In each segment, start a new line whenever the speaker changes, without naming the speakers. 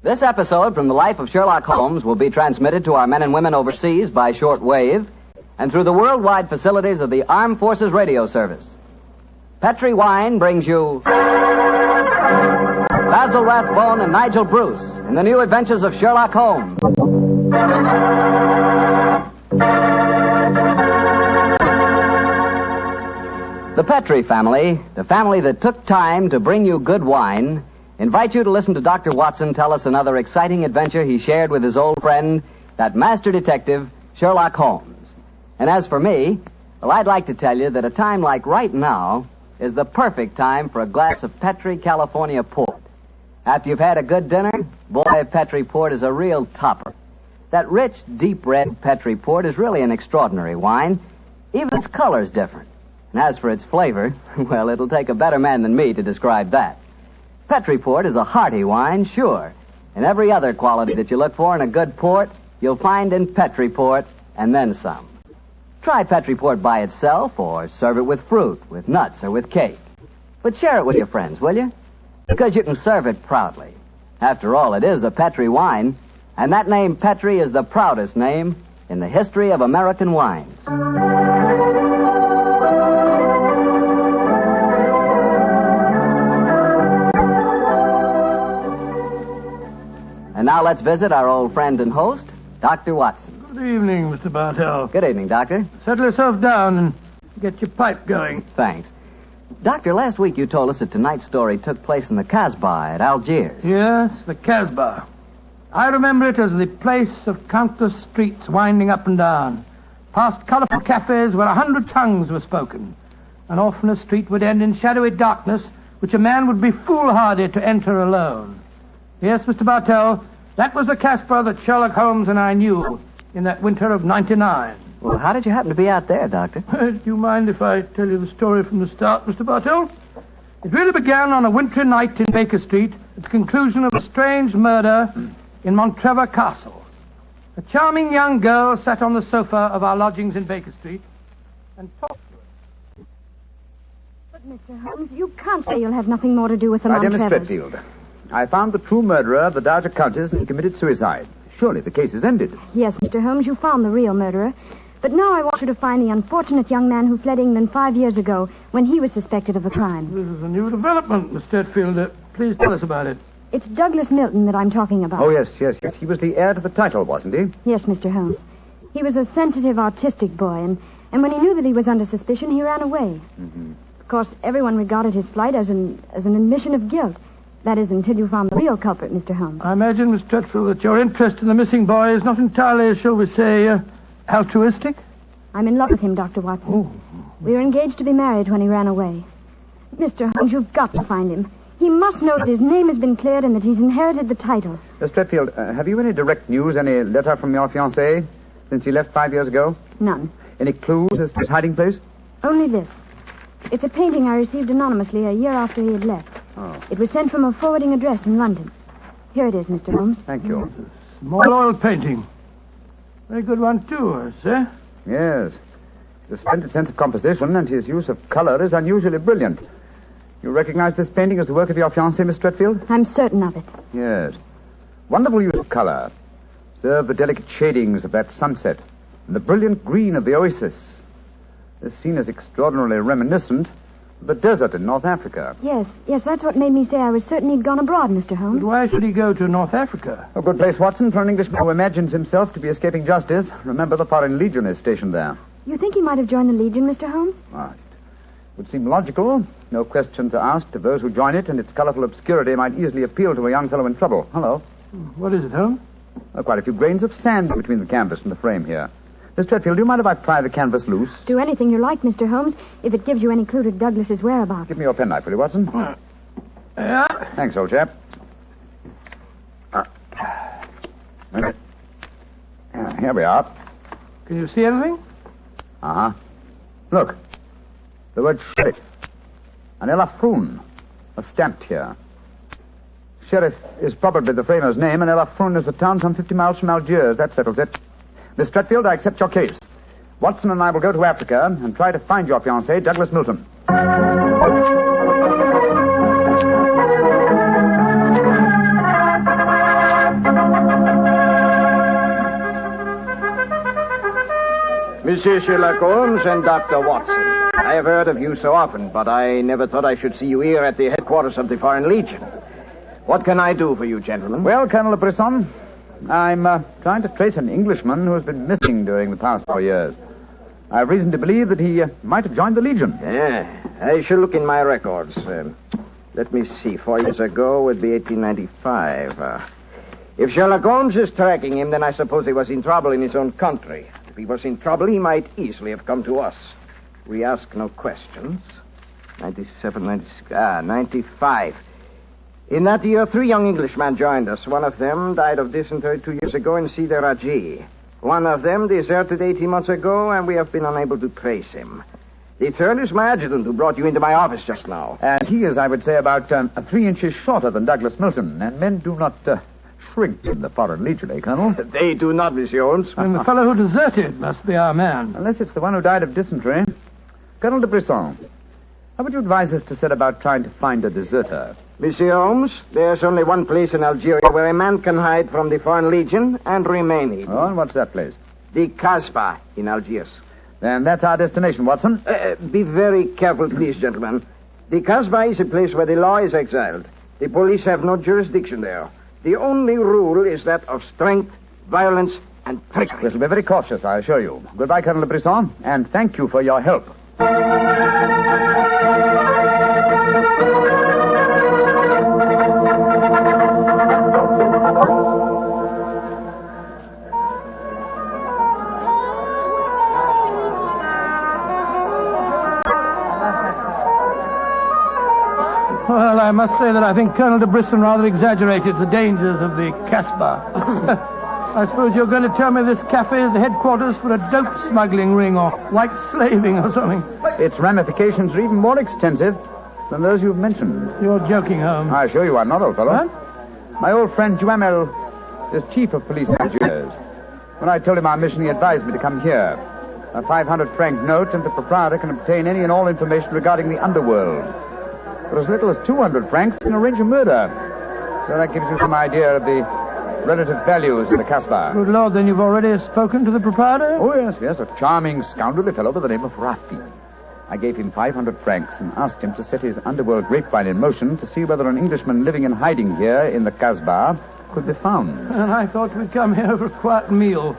This episode from the life of Sherlock Holmes will be transmitted to our men and women overseas by short wave and through the worldwide facilities of the Armed Forces Radio Service. Petri Wine brings you Basil Rathbone and Nigel Bruce in the new adventures of Sherlock Holmes. The Petri family, the family that took time to bring you good wine, invite you to listen to Dr. Watson tell us another exciting adventure he shared with his old friend, that master detective, Sherlock Holmes. And as for me, well, I'd like to tell you that a time like right now is the perfect time for a glass of Petri California port. After you've had a good dinner, boy, Petri port is a real topper. That rich, deep red Petri port is really an extraordinary wine. Even its color's different. And as for its flavor, well, it'll take a better man than me to describe that. Petri port is a hearty wine, sure. And every other quality that you look for in a good port, you'll find in Petri port, and then some. Try Petri port by itself, or serve it with fruit, with nuts, or with cake. But share it with your friends, will you? Because you can serve it proudly. After all, it is a Petri wine, and that name Petri is the proudest name in the history of American wines. And now let's visit our old friend and host, Dr. Watson.
Good evening, Mr. Bartell.
Good evening, Doctor.
Settle yourself down and get your pipe going.
Thanks. Doctor, last week you told us that tonight's story took place in the Casbah at Algiers.
Yes, the Casbah. I remember it as the place of countless streets winding up and down, past colorful cafes where 100 tongues were spoken, and often a street would end in shadowy darkness which a man would be foolhardy to enter alone. Yes, Mr. Bartell, that was the Casbah that Sherlock Holmes and I knew in that winter of '99.
Well, how did you happen to be out there, Doctor?
Do you mind if I tell you the story from the start, Mr. Bartell? It really began on a wintry night in Baker Street at the conclusion of a strange murder in Montrevor Castle. A charming young girl sat on the sofa of our lodgings in Baker Street and talked to us.
But, Mr. Holmes, you can't say you'll have nothing more to do with the
My dear Miss
Montrevors.
Stretfield, I found the true murderer of the Dowager Countess and committed suicide. Surely the case is ended.
Yes, Mr. Holmes, you found the real murderer. But now I want you to find the unfortunate young man who fled England 5 years ago when he was suspected of a crime.
This is a new development, Miss Stretfield. Please tell us about it.
It's Douglas Milton that I'm talking about.
Oh, yes. He was the heir to the title, wasn't he?
Yes, Mr. Holmes. He was a sensitive, artistic boy, and when he knew that he was under suspicion, he ran away.
Mm-hmm.
Of course, everyone regarded his flight as an admission of guilt. That is, until you found the real culprit, Mr. Holmes.
I imagine, Miss Stretfield, that your interest in the missing boy is not entirely, shall we say, altruistic?
I'm in love with him, Dr. Watson.
Oh.
We were engaged to be married when he ran away. Mr. Holmes, you've got to find him. He must know that his name has been cleared and that he's inherited the title.
Miss Stretfield, have you any direct news, any letter from your fiancé since he left 5 years ago?
None.
Any clues as to his hiding place?
Only this. It's a painting I received anonymously a year after he had left.
Oh.
It was sent from a forwarding address in London. Here it is, Mr. Holmes.
Thank you.
Small oil painting. Very good one, too, I say.
Yes. He's a splendid sense of composition, and his use of color is unusually brilliant. You recognize this painting as the work of your fiancé, Miss Stretfield?
I'm certain of it.
Yes. Wonderful use of color. Observe the delicate shadings of that sunset and the brilliant green of the oasis. This scene is extraordinarily reminiscent of the desert in North Africa.
Yes, that's what made me say I was certain he'd gone abroad, Mr. Holmes.
But why should he go to North Africa?
A good place, Watson, for an Englishman who imagines himself to be escaping justice. Remember, the Foreign Legion is stationed there.
You think he might have joined the Legion, Mr. Holmes?
It would seem logical. No question to ask to those who join it, and its colorful obscurity might easily appeal to a young fellow in trouble. Hello.
What is it, Holmes?
Quite a few grains of sand between the canvas and the frame here. Miss Stretfield, do you mind if I pry the canvas loose?
Do anything you like, Mr. Holmes, if it gives you any clue to Douglas's whereabouts.
Give me your penknife, will you, Watson?
Yeah.
Thanks, old chap. Here we are.
Can you see anything?
Uh-huh. Look. The word sheriff. And Elafroun. A stamped here. Sheriff is probably the framer's name, and Elafroun is a town some 50 miles from Algiers. That settles it. Miss Stretfield, I accept your case. Watson and I will go to Africa and try to find your fiancé, Douglas Milton.
Monsieur Sherlock Holmes and Dr. Watson. I have heard of you so often, but I never thought I should see you here at the headquarters of the Foreign Legion. What can I do for you, gentlemen?
Well, Colonel Brisson, I'm trying to trace an Englishman who has been missing during the past 4 years. I have reason to believe that he might have joined the Legion.
Yeah, I shall look in my records. Let me see. 4 years ago would be 1895. If Sherlock Holmes is tracking him, then I suppose he was in trouble in his own country. If he was in trouble, he might easily have come to us. We ask no questions. 97, 96, 95. In that year, 3 young Englishmen joined us. One of them died of dysentery 2 years ago in Sidi Raji. One of them deserted 18 months ago, and we have been unable to trace him. The third is my adjutant who brought you into my office just now.
And he is, I would say, about 3 inches shorter than Douglas Milton. And men do not shrink in the Foreign Legion, eh, Colonel?
They do not, Monsieur Holmes.
And the fellow who deserted must be our man.
Unless it's the one who died of dysentery. Colonel de Brisson, how would you advise us to set about trying to find a deserter?
Monsieur Holmes, there's only one place in Algeria where a man can hide from the Foreign Legion and remain hidden.
Oh, and what's that place?
The Casbah in Algiers.
Then that's our destination, Watson.
Be very careful, please, gentlemen. The Casbah is a place where the law is exiled. The police have no jurisdiction there. The only rule is that of strength, violence, and trickery.
We shall be very cautious, I assure you. Goodbye, Colonel de Brisson, and thank you for your help.
Well, I must say that I think Colonel de Brisson rather exaggerated the dangers of the Casbah. I suppose you're going to tell me this cafe is the headquarters for a dope smuggling ring or white slaving or something.
Its ramifications are even more extensive than those you've mentioned.
You're joking, Holmes.
I assure you I'm not, old fellow. What? My old friend Duhamel is chief of police in Algiers. When I told him our mission, he advised me to come here. A 500-franc note, and the proprietor can obtain any and all information regarding the underworld. For as little as 200 francs, can arrange a murder. So that gives you some idea of the relative values of the Casbah.
Good Lord, then you've already spoken to the proprietor?
Oh, yes, a charming scoundrelly fellow by the name of Rafi. I gave him 500 francs and asked him to set his underworld grapevine in motion to see whether an Englishman living in hiding here in the Casbah could be found.
And I thought we'd come here for a quiet meal.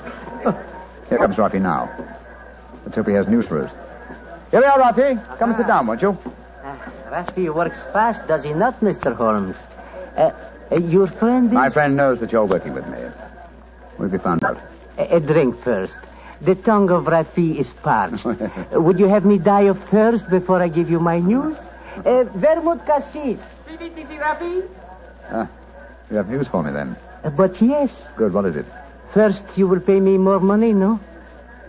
Here comes Rafi now. Let's hope he has news for us. Here we are, Rafi. Come and sit down, won't you?
Rafi works fast, does he not, Mr. Holmes? Your friend is...
My friend knows that you're working with me. We'll be found out.
A drink first. The tongue of Rafi is parched. Would you have me die of thirst before I give you my news? Vermouth cassis.
You have news for me, then?
But yes.
Good, what is it?
First, you will pay me more money, no?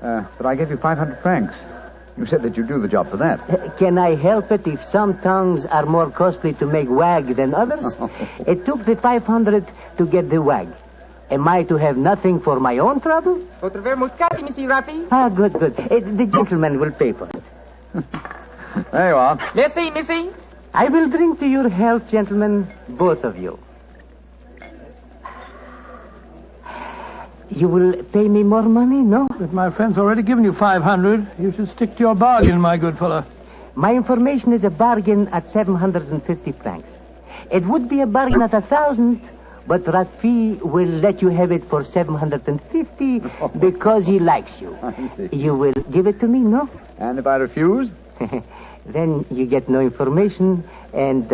But I gave you 500 francs. You said that you'd do the job for that.
Can I help it if some tongues are more costly to make wag than others? It took the 500 to get the wag. Am I to have nothing for my own trouble?
Votre vermouth cassis, Monsieur Rafi.
Ah, good. The gentleman will pay for it.
There you are.
Merci, Missy.
I will drink to your health, gentlemen, both of you. You will pay me more money, no?
But my friend's already given you 500. You should stick to your bargain, my good fellow.
My information is a bargain at 750 francs. It would be a bargain at 1,000, but Rafi will let you have it for 750 because he likes you. You will give it to me, no?
And if I refuse?
Then you get no information, and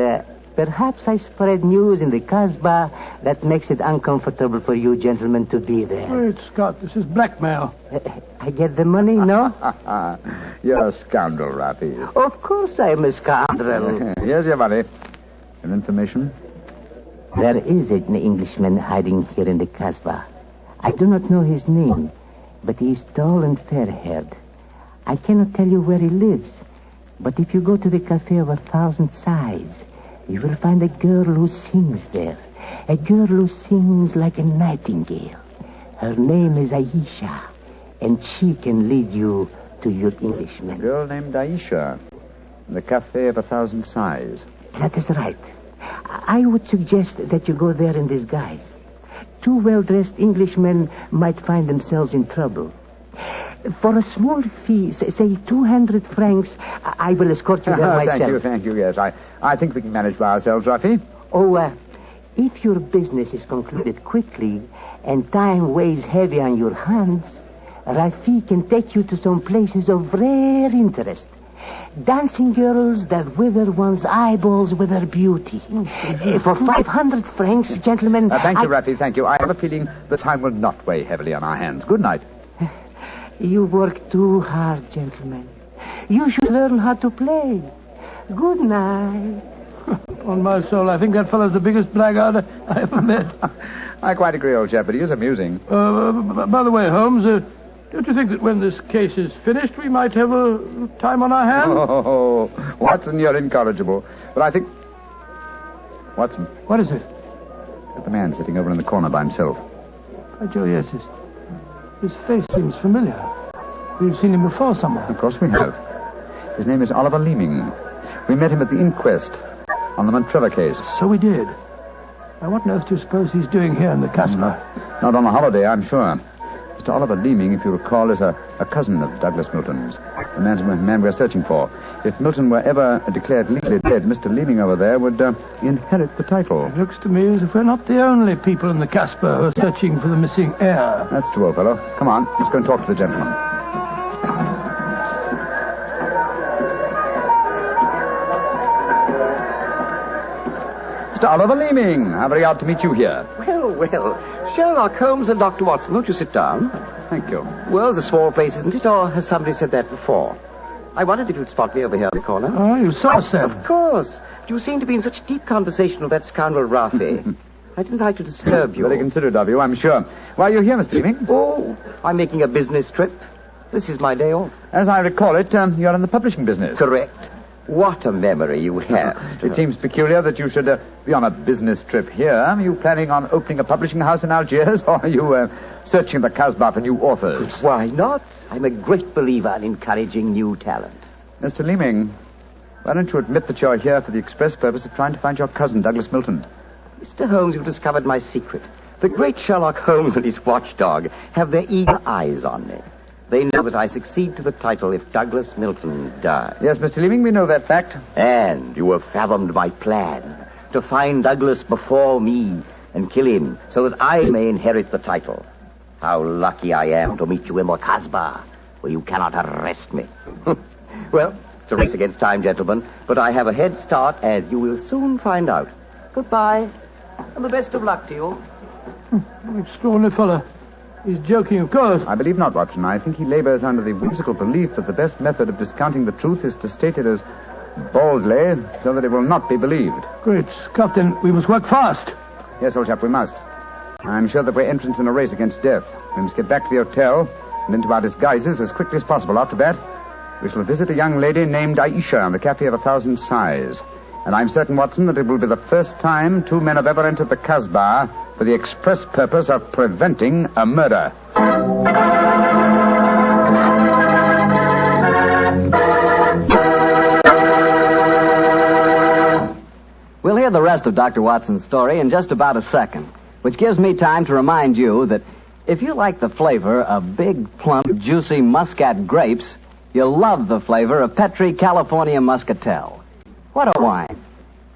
perhaps I spread news in the Casbah that makes it uncomfortable for you gentlemen to be there.
Great Scott, this is blackmail.
I get the money, no?
You're a scoundrel, Rafi.
Of course I'm a scoundrel.
Here's your money. And information?
There is an Englishman hiding here in the Casbah. I do not know his name, but he is tall and fair-haired. I cannot tell you where he lives, but if you go to the Cafe of 1,000 Sighs, you will find a girl who sings there. A girl who sings like a nightingale. Her name is Aisha, and she can lead you to your Englishman.
A girl named Aisha. In the Cafe of 1,000 Sighs.
That is right. I would suggest that you go there in disguise. 2 well-dressed Englishmen might find themselves in trouble. For a small fee, say 200 francs, I will escort you there myself.
Thank you, yes. I think we can manage by ourselves, Rafi.
Oh, if your business is concluded quickly and time weighs heavy on your hands, Rafi can take you to some places of rare interest. Dancing girls that wither one's eyeballs with their beauty. For 500 francs, gentlemen...
Thank you, Rafi, thank you. I have a feeling the time will not weigh heavily on our hands. Good night.
You work too hard, gentlemen. You should learn how to play. Good night.
On my soul, I think that fellow's the biggest blackguard I ever met.
I quite agree, old chap, but he is amusing.
By the way, Holmes, don't you think that when this case is finished, we might have a time on our hands?
Oh, Watson, you're incorrigible. But I think... Watson.
What is it?
The man sitting over in the corner by himself.
By Joe, yes, his face seems familiar. We've seen him before somewhere.
Of course we have. His name is Oliver Leeming. We met him at the inquest on the Montrevor case.
So we did. Now, what on earth do you suppose he's doing here in the Casbah?
Not on a holiday, I'm sure. Mr. Oliver Leeming, if you recall, is a cousin of Douglas Milton's, the man we're searching for. If Milton were ever declared legally dead, Mr. Leeming over there would inherit the title.
It looks to me as if we're not the only people in the Casbah who are searching for the missing heir.
That's true, old fellow. Come on, let's go and talk to the gentleman. Mr. Oliver Leeming, how very odd to meet you here.
Well. Sherlock Holmes and Dr. Watson, won't you sit down?
Thank you.
World's a small place, isn't it? Or has somebody said that before? I wondered if you'd spot me over here in the corner.
Oh, you saw, sir.
Of course. You seem to be in such deep conversation with that scoundrel Rafi. I didn't like to disturb you.
Very considerate of you, I'm sure. Why are you here, Mr. Leeming?
Oh, I'm making a business trip. This is my day off.
As I recall it, you're in the publishing business.
Correct. What a memory you have.
It seems peculiar that you should be on a business trip here. Are you planning on opening a publishing house in Algiers, or are you searching the Casbah for new authors?
Why not? I'm a great believer in encouraging new talent.
Mr. Leeming, why don't you admit that you're here for the express purpose of trying to find your cousin, Douglas Milton?
Mr. Holmes, you've discovered my secret. The great Sherlock Holmes and his watchdog have their eager eyes on me. They know that I succeed to the title if Douglas Milton dies.
Yes, Mr. Leeming, we know that fact.
And you have fathomed my plan to find Douglas before me and kill him so that I may inherit the title. How lucky I am to meet you in the Casbah, where you cannot arrest me. Well, it's a race against time, gentlemen, but I have a head start, as you will soon find out. Goodbye, and the best of luck to you.
Extraordinary fellow. He's joking, of course.
I believe not, Watson. I think he labors under the whimsical belief that the best method of discounting the truth is to state it as boldly, so that it will not be believed.
Great Scott, then we must work fast.
Yes, old chap, we must. I'm sure that we're entrants in a race against death. We must get back to the hotel and into our disguises as quickly as possible. After that, we shall visit a young lady named Aisha in the Cafe of 1,000 Sighs. And I'm certain, Watson, that it will be the first time two men have ever entered the Casbah for the express purpose of preventing a murder.
We'll hear the rest of Dr. Watson's story in just about a second, which gives me time to remind you that if you like the flavor of big, plump, juicy Muscat grapes, you'll love the flavor of Petri California Muscatel. What a wine.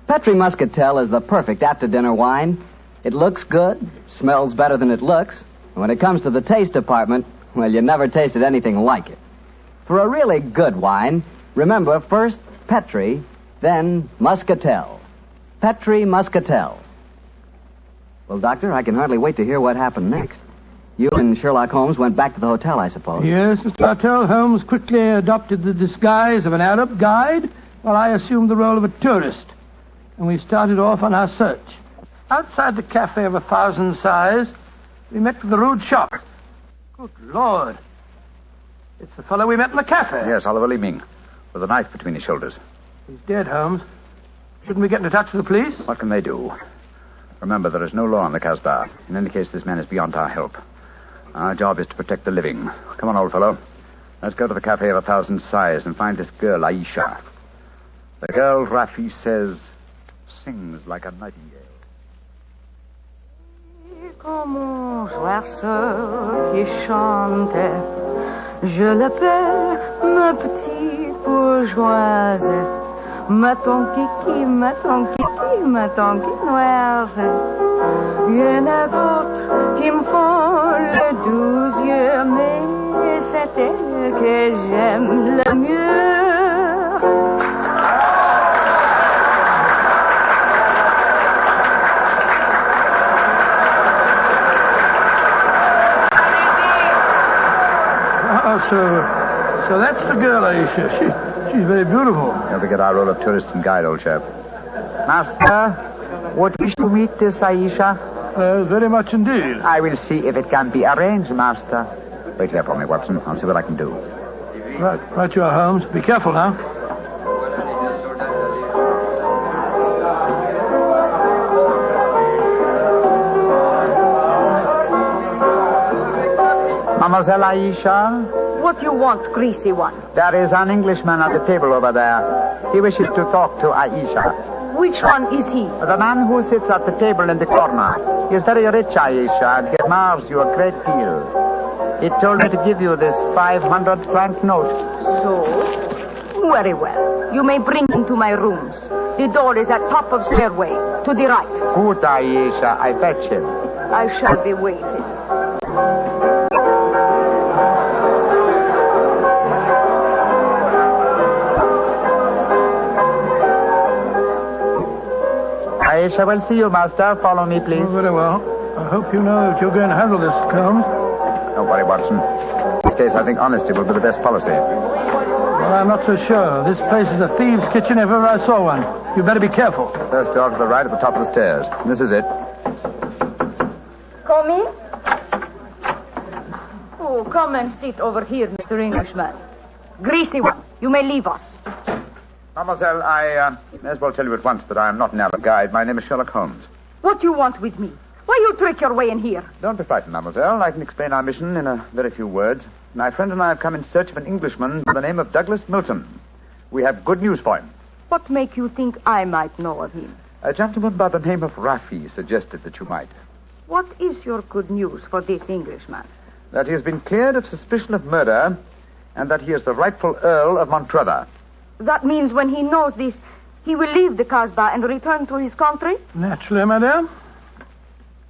Petri Muscatel is the perfect after-dinner wine. It looks good, smells better than it looks, and when it comes to the taste department, well, you never tasted anything like it. For a really good wine, remember first Petri, then Muscatel. Petri Muscatel. Well, Doctor, I can hardly wait to hear what happened next. You and Sherlock Holmes went back to the hotel, I suppose.
Yes, Mr. Bartell. Holmes quickly adopted the disguise of an Arab guide, while I assumed the role of a tourist. And we started off on our search. Outside the Cafe of 1,000 Sighs, we met with the rude shock. Good Lord. It's the fellow we met in the cafe.
Yes, Oliver Leeming, with a knife between his shoulders.
He's dead, Holmes. Shouldn't we get into touch with the police?
What can they do? Remember, there is no law on the Casbah. In any case, this man is beyond our help. Our job is to protect the living. Come on, old fellow. Let's go to the Cafe of 1,000 Sighs and find this girl, Aisha. The girl, Rafi says, sings like a nightingale.
Comme un oiseau qui chante Je l'appelle ma petite bourgeoise, ma ton kiki, ma ton kiki, ma ton kinoise. Il y en a d'autres qui me font le doux yeux, mais c'est elle que j'aime le mieux.
So that's the girl, Aisha. She's very beautiful.
Don't forget our role of tourist and guide, old chap. Master, would wish to meet this Aisha?
Very much indeed.
I will see if it can be arranged, Master. Wait here for me, Watson. I'll see what I can do.
Right you are, Holmes. Be careful now.
Mademoiselle Aisha?
What you want, greasy one?
There is an Englishman at the table over there. He wishes to talk to Aisha.
Which one is he?
The man who sits at the table in the corner. He is very rich, Aisha, and he admires you a great deal. He told me to give you this 500-franc note.
So? Very well. You may bring him to my rooms. The door is at top of stairway, to the right.
Good, Aisha. I fetch him.
I shall be waiting.
Aisha will see you, Master. Follow me, please.
Oh, very well. I hope you know that you're going to handle this, Holmes.
Don't worry, Watson. In this case, I think honesty will be the best policy.
Well, I'm not so sure. This place is a thieves' kitchen if ever I saw one. You better be careful.
First door to the right at the top of the stairs. This is it.
Come in. Oh, come and sit over here, Mr. Englishman. Greasy one, you may leave us.
Mademoiselle, I may as well tell you at once that I am not an Arab guide. My name is Sherlock Holmes.
What do you want with me? Why you trick your way in here?
Don't be frightened, mademoiselle. I can explain our mission in a very few words. My friend and I have come in search of an Englishman by the name of Douglas Milton. We have good news for him.
What make you think I might know of him?
A gentleman by the name of Rafi suggested that you might.
What is your good news for this Englishman?
That he has been cleared of suspicion of murder, and that he is the rightful Earl of Montrevor.
That means when he knows this, he will leave the Kasbah and return to his country?
Naturally, madame.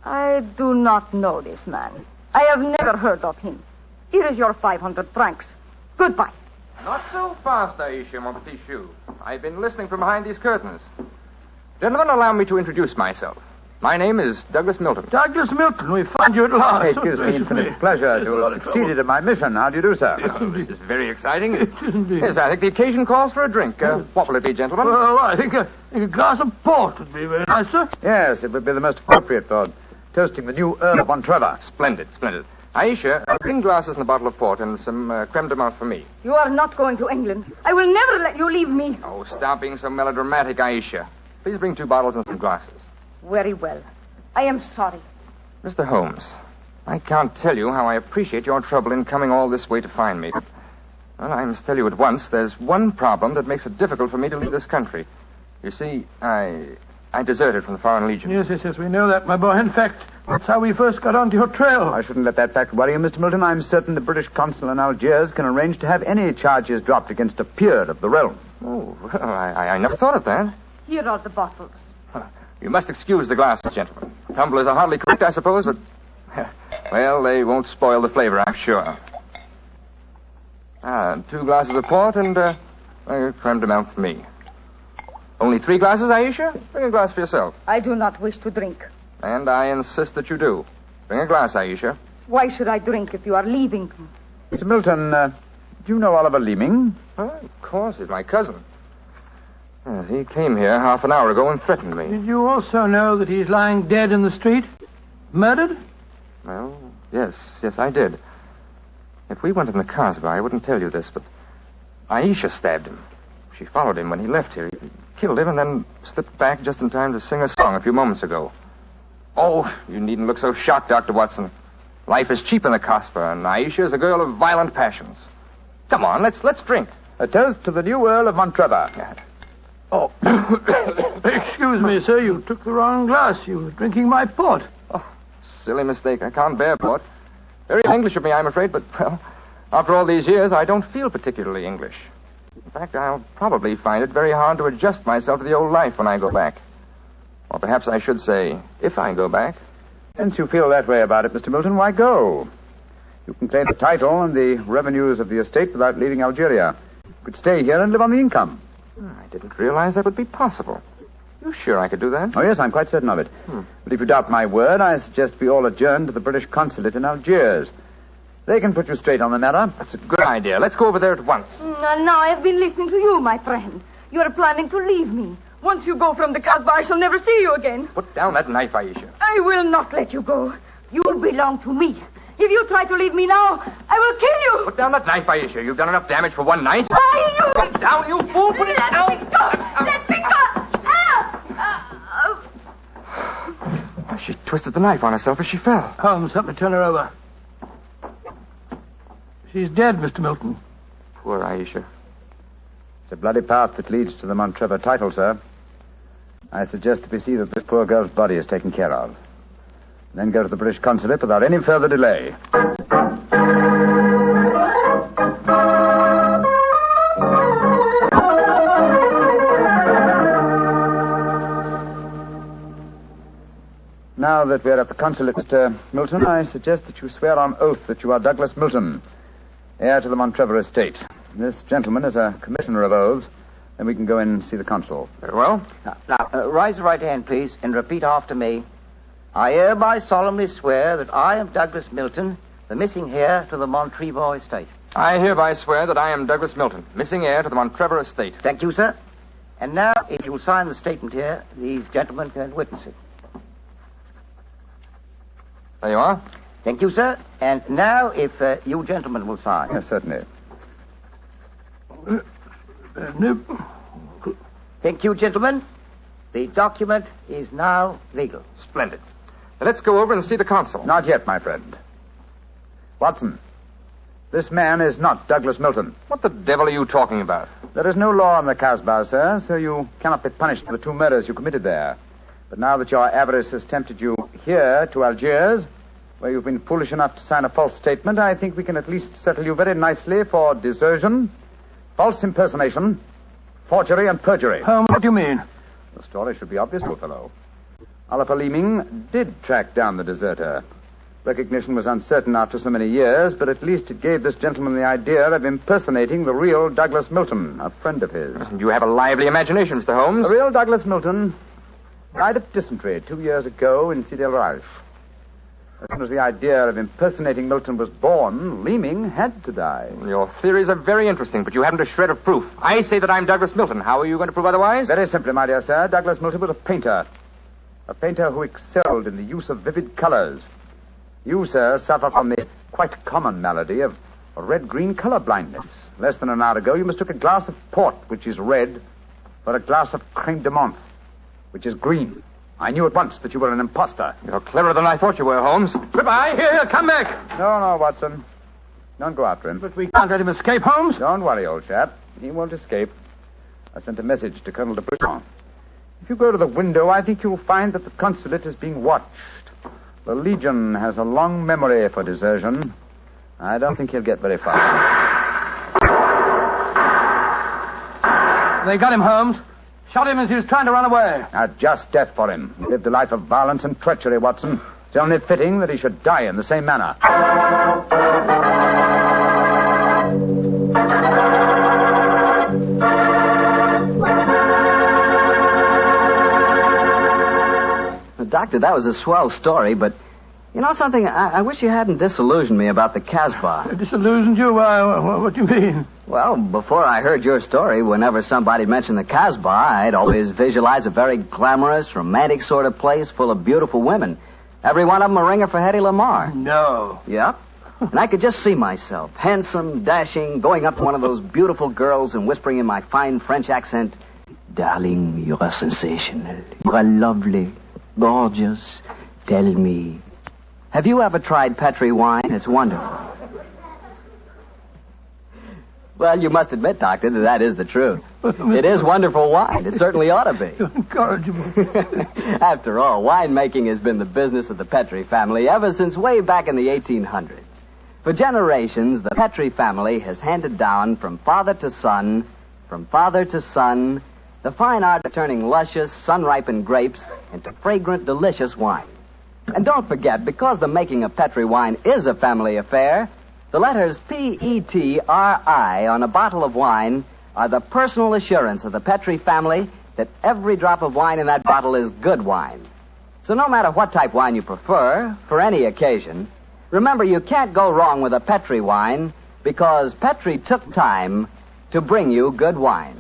I do not know this man. I have never heard of him. Here is your 500 francs. Goodbye.
Not so fast, Aisha, mon petit chou. I've been listening from behind these curtains. Gentlemen, allow me to introduce myself. My name is Douglas Milton.
Douglas Milton, we find you at last.
It gives me infinite pleasure to have succeeded in my mission. How do you do, sir?
Oh, this is very exciting. Yes, I think the occasion calls for a drink. What will it be, gentlemen?
Well, I think a glass of port would be very nice, sir.
Yes, it would be the most appropriate for toasting the new Earl of Montrevor.
Splendid, splendid. Aisha, bring glasses and a bottle of port and some creme de menthe for me.
You are not going to England. I will never let you leave me.
Oh, stop being so melodramatic, Aisha. Please bring 2 bottles and some glasses.
Very well. I am sorry.
Mr. Holmes, I can't tell you how I appreciate your trouble in coming all this way to find me. But, well, I must tell you at once, there's one problem that makes it difficult for me to leave this country. You see, I deserted from the Foreign Legion.
Yes, we know that, my boy. In fact, that's how we first got onto your trail.
I shouldn't let that fact worry you, Mr. Milton. I'm certain the British consul in Algiers can arrange to have any charges dropped against a peer of the realm.
Oh, well, I never thought of that.
Here are the bottles.
You must excuse the glasses, gentlemen. Tumblers are hardly correct, I suppose, but... Well, they won't spoil the flavor, I'm sure. 2 glasses of port and creme de menthe for me. Only 3 glasses, Aisha? Bring a glass for yourself.
I do not wish to drink.
And I insist that you do. Bring a glass, Aisha.
Why should I drink if you are leaving?
Mr. Milton, do you know Oliver Leeming?
Of course, he's my cousin. Yes, he came here half an hour ago and threatened me.
Did you also know that he's lying dead in the street? Murdered?
Well, yes, I did. If we went in the Kasbah, I wouldn't tell you this, but Aisha stabbed him. She followed him when he left here. He killed him and then slipped back just in time to sing a song a few moments ago. Oh, you needn't look so shocked, Dr. Watson. Life is cheap in the Kasbah, and Aisha is a girl of violent passions. Come on, let's drink.
A toast to the new Earl of Montrevor.
Oh, excuse me, sir. You took the wrong glass. You were drinking my port.
Oh, silly mistake. I can't bear port. Very English of me, I'm afraid, but, well, After all these years, I don't feel particularly English. In fact, I'll probably find it very hard to adjust myself to the old life when I go back. Or perhaps I should say, if I go back.
Since you feel that way about it, Mr. Milton, why go? You can claim the title and the revenues of the estate without leaving Algeria. You could stay here and live on the income.
I didn't realize that would be possible. You sure I could do that?
Oh, yes, I'm quite certain of it. But if you doubt my word, I suggest we all adjourn to the British consulate in Algiers. They can put you straight on the matter.
That's a good idea. Let's go over there at once.
Now I've been listening to you, my friend. You're planning to leave me. Once you go from the Kasbah, I shall never see you again.
Put down that knife, Aisha.
I will not let you go. You belong to me. If you try to leave me now, I will kill you.
Put down that knife, Aisha. You've done enough damage for one night.
Put
it down, you fool. Put it down.
Let me go. Let me go.
She twisted the knife on herself as she fell.
Holmes, help me turn her over. She's dead, Mr. Milton.
Poor Aisha.
It's a bloody path that leads to the Montrevor title, sir. I suggest that we see that this poor girl's body is taken care of. Then go to the British consulate without any further delay. Now that we're at the consulate, Mr. Milton, I suggest that you swear on oath that you are Douglas Milton, heir to the Montrevor estate. This gentleman is a commissioner of oaths. Then we can go in and see the consul.
Very well.
Now, raise your right hand, please, and repeat after me. I hereby solemnly swear that I am Douglas Milton, the missing heir to the Montrevor estate.
I hereby swear that I am Douglas Milton, missing heir to the Montrevor estate.
Thank you, sir. And now, if you'll sign the statement here, these gentlemen can witness it.
There you are.
Thank you, sir. And now, if you gentlemen will sign.
Yes, certainly.
Thank you, gentlemen. The document is now legal.
Splendid. Now let's go over and see the consul.
Not yet, my friend. Watson, this man is not Douglas Milton.
What the devil are you talking about?
There is no law in the Kasbah, sir, so you cannot be punished for the two murders you committed there. But now that your avarice has tempted you here to Algiers, where you've been foolish enough to sign a false statement, I think we can at least settle you very nicely for desertion, false impersonation, forgery, and perjury.
What do you mean?
The story should be obvious, old fellow. Oliver Leeming did track down the deserter. Recognition was uncertain after so many years, but at least it gave this gentleman the idea of impersonating the real Douglas Milton, a friend of his.
You have a lively imagination, Mr. Holmes.
The real Douglas Milton died of dysentery 2 years ago in Sidi El Raj. As soon as the idea of impersonating Milton was born, Leeming had to die.
Your theories are very interesting, but you haven't a shred of proof. I say that I'm Douglas Milton. How are you going to prove otherwise?
Very simply, my dear sir. Douglas Milton was a painter. A painter who excelled in the use of vivid colors. You, sir, suffer from the quite common malady of red-green color blindness. Less than an hour ago, you mistook a glass of port, which is red, for a glass of creme de menthe, which is green. I knew at once that you were an imposter.
You're cleverer than I thought you were, Holmes. Goodbye. Here, come back.
No, Watson. Don't go after him.
But we can't let him escape, Holmes.
Don't worry, old chap. He won't escape. I sent a message to Colonel de Brisson. If you go to the window, I think you'll find that the consulate is being watched. The Legion has a long memory for desertion. I don't think he'll get very far.
They got him, Holmes. Shot him as he was trying to run away.
A just death for him. He lived a life of violence and treachery, Watson. It's only fitting that he should die in the same manner.
Doctor, that was a swell story, but you know something? I wish you hadn't disillusioned me about the Kasbah.
Disillusioned you? What do you mean?
Well, before I heard your story, whenever somebody mentioned the Kasbah, I'd always visualize a very glamorous, romantic sort of place full of beautiful women. Every one of them a ringer for Hedy Lamarr.
No.
Yep. And I could just see myself, handsome, dashing, going up to one of those beautiful girls and whispering in my fine French accent, "Darling, you are sensational. You are lovely. Gorgeous. Tell me, have you ever tried Petri wine? It's wonderful." Well, you must admit, Doctor, that is the truth. It is wonderful wine. It certainly ought to be.
You're incorrigible.
After all, winemaking has been the business of the Petri family ever since way back in the 1800s. For generations, the Petri family has handed down from father to son, the fine art of turning luscious, sun-ripened grapes into fragrant, delicious wine. And don't forget, because the making of Petri wine is a family affair, the letters P-E-T-R-I on a bottle of wine are the personal assurance of the Petri family that every drop of wine in that bottle is good wine. So no matter what type wine you prefer, for any occasion, remember you can't go wrong with a Petri wine because Petri took time to bring you good wine.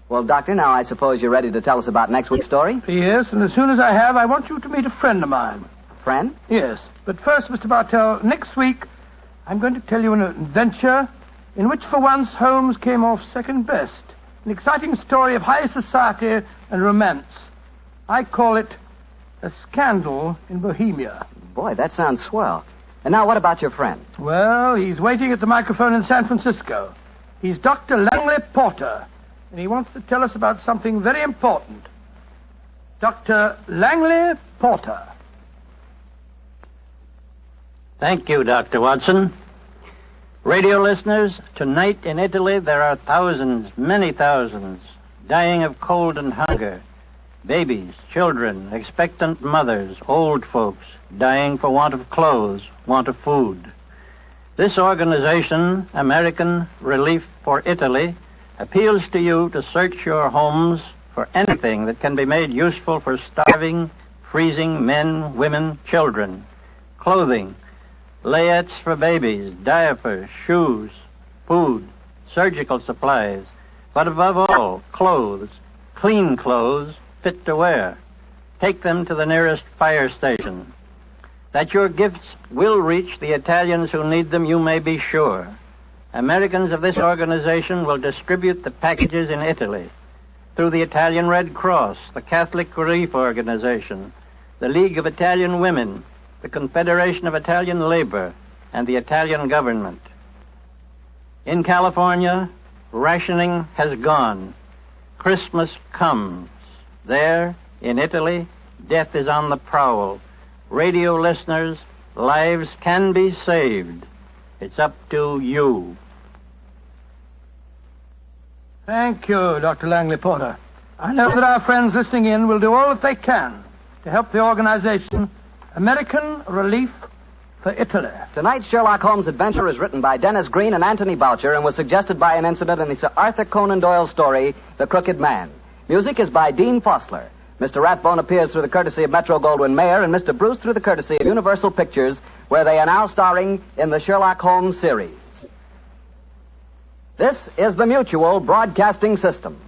Well, Doctor, now I suppose you're ready to tell us about next week's story?
Yes, and as soon as I have, I want you to meet a friend of mine.
Friend?
Yes, but first, Mr. Bartell, next week I'm going to tell you an adventure in which for once Holmes came off second best. An exciting story of high society and romance. I call it A Scandal in Bohemia.
Boy, that sounds swell. And now what about your friend?
Well, he's waiting at the microphone in San Francisco. He's Dr. Langley Porter, and he wants to tell us about something very important. Dr. Langley Porter.
Thank you, Dr. Watson. Radio listeners, tonight in Italy there are thousands, many thousands, dying of cold and hunger. Babies, children, expectant mothers, old folks, dying for want of clothes, want of food. This organization, American Relief for Italy, appeals to you to search your homes for anything that can be made useful for starving, freezing men, women, children. Clothing, layettes for babies, diapers, shoes, food, surgical supplies, but above all, clothes, clean clothes, fit to wear. Take them to the nearest fire station. That your gifts will reach the Italians who need them, you may be sure. Americans of this organization will distribute the packages in Italy through the Italian Red Cross, the Catholic Relief Organization, the League of Italian Women, the Confederation of Italian Labor, and the Italian government. In California, rationing has gone. Christmas comes. There, in Italy, death is on the prowl. Radio listeners, lives can be saved. It's up to you.
Thank you, Dr. Langley Porter. I know that our friends listening in will do all that they can to help the organization American Relief for Italy.
Tonight's Sherlock Holmes adventure is written by Dennis Green and Anthony Boucher and was suggested by an incident in the Sir Arthur Conan Doyle story, The Crooked Man. Music is by Dean Fossler. Mr. Rathbone appears through the courtesy of Metro-Goldwyn-Mayer and Mr. Bruce through the courtesy of Universal Pictures, where they are now starring in the Sherlock Holmes series. This is the Mutual Broadcasting System.